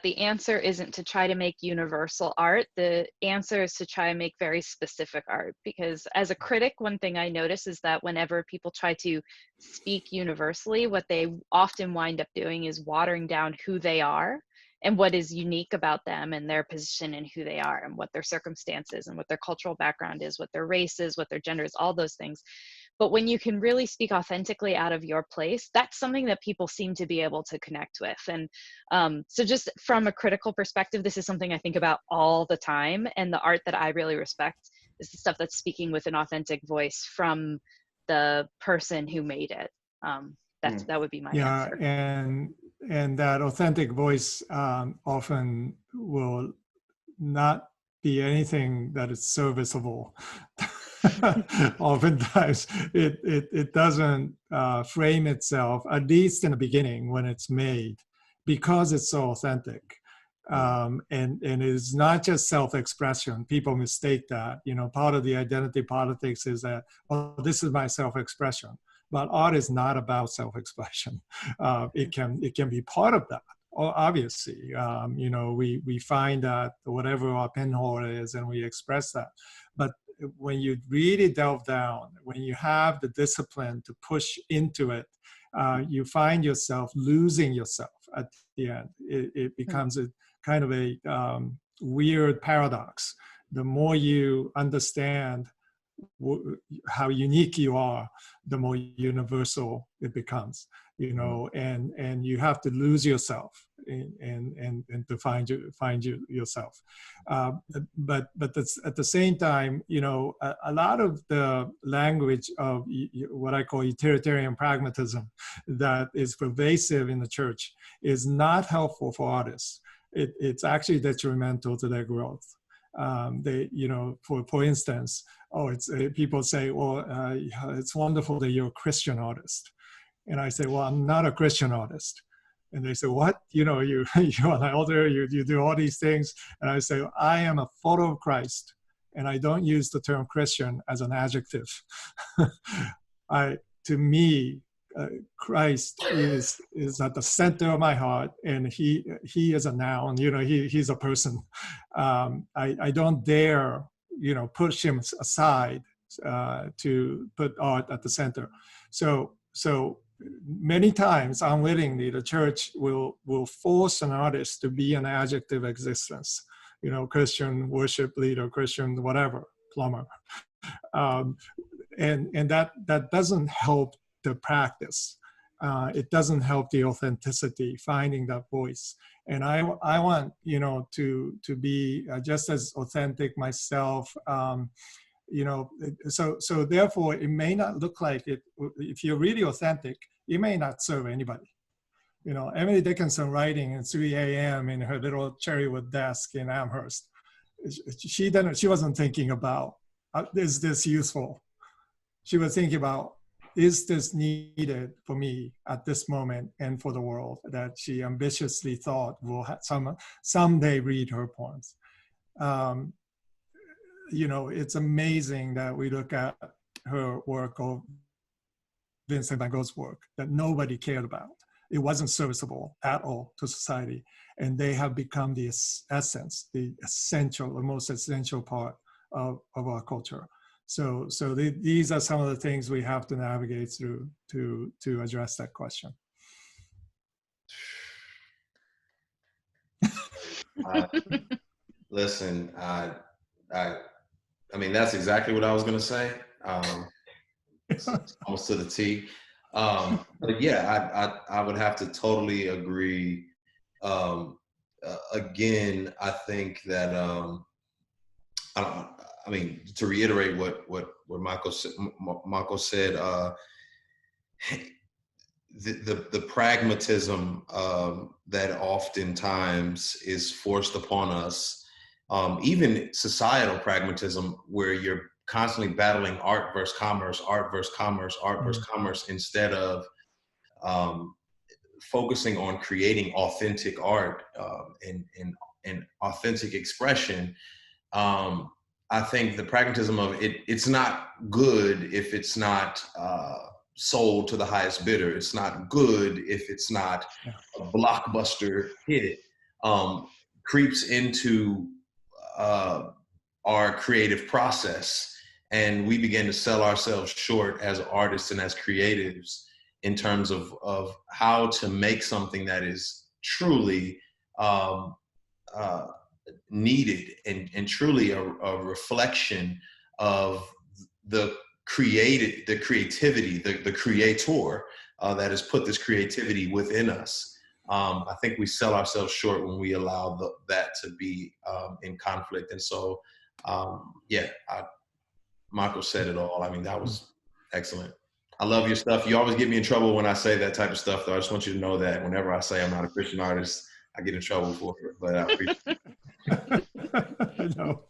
the answer isn't to try to make universal art. The answer is to try and make very specific art. Because as a critic, one thing I notice is that whenever people try to speak universally, what they often wind up doing is watering down who they are and what is unique about them and their position and who they are and what their circumstances and what their cultural background is, what their race is, what their gender is, all those things. But when you can really speak authentically out of your place, that's something that people seem to be able to connect with. And so just from a critical perspective, this is something I think about all the time. And the art that I really respect is the stuff that's speaking with an authentic voice from the person who made it. That would be my answer. And that authentic voice often will not be anything that is serviceable. Oftentimes it doesn't frame itself, at least in the beginning when it's made, because it's so authentic. And it is not just self-expression. People mistake that. Part of the identity politics is that, oh, this is my self-expression. But art is not about self-expression. It can be part of that. Obviously, we find that whatever our pinhole is, and we express that. But when you really delve down, when you have the discipline to push into it, you find yourself losing yourself at the end. It becomes a kind of a weird paradox. The more you understand how unique you are, the more universal it becomes, and you have to lose yourself and to find yourself. But that's, at the same time, a lot of the language of what I call utilitarian pragmatism that is pervasive in the church is not helpful for artists. It's actually detrimental to their growth. For instance, people say, well, it's wonderful that you're a Christian artist. And I say, well, I'm not a Christian artist. And they say, what? You're an elder, you do all these things. And I say, I am a photo of Christ. And I don't use the term Christian as an adjective. To me, Christ is at the center of my heart, and he is a noun. He's a person. I don't dare push him aside to put art at the center. So many times, unwittingly, the church will force an artist to be an adjective existence. Christian worship leader, Christian whatever, plumber, and that doesn't help the practice. It doesn't help the authenticity, finding that voice. And I want to be just as authentic myself. So therefore, it may not look like it. If you're really authentic, you may not serve anybody. Emily Dickinson writing at 3 a.m. in her little cherrywood desk in Amherst. She wasn't thinking about, is this useful? She was thinking about, is this needed for me at this moment and for the world, that she ambitiously thought will someday read her poems. It's amazing that we look at her work, or Vincent van Gogh's work, that nobody cared about. It wasn't serviceable at all to society. And they have become the essence, the most essential part of our culture. So these are some of the things we have to navigate through to address that question. Listen, I mean, that's exactly what I was going to say. It's almost to the T. But yeah, I would have to totally agree. Again, I think that I mean, to reiterate what Mako said, the pragmatism that oftentimes is forced upon us, even societal pragmatism, where you're constantly battling art versus commerce, art versus commerce, art versus commerce, instead of focusing on creating authentic art and authentic expression. I think the pragmatism of it's not good if it's not sold to the highest bidder. It's not good if it's not a blockbuster hit. creeps into our creative process, and we begin to sell ourselves short as artists and as creatives in terms of how to make something that is truly needed and truly a reflection of the creativity, the creator that has put this creativity within us. I think we sell ourselves short when we allow that to be in conflict. And so, Mako said it all. I mean, that was excellent. I love your stuff. You always get me in trouble when I say that type of stuff, though. I just want you to know that whenever I say I'm not a Christian artist, I get in trouble for it. But I appreciate it. No.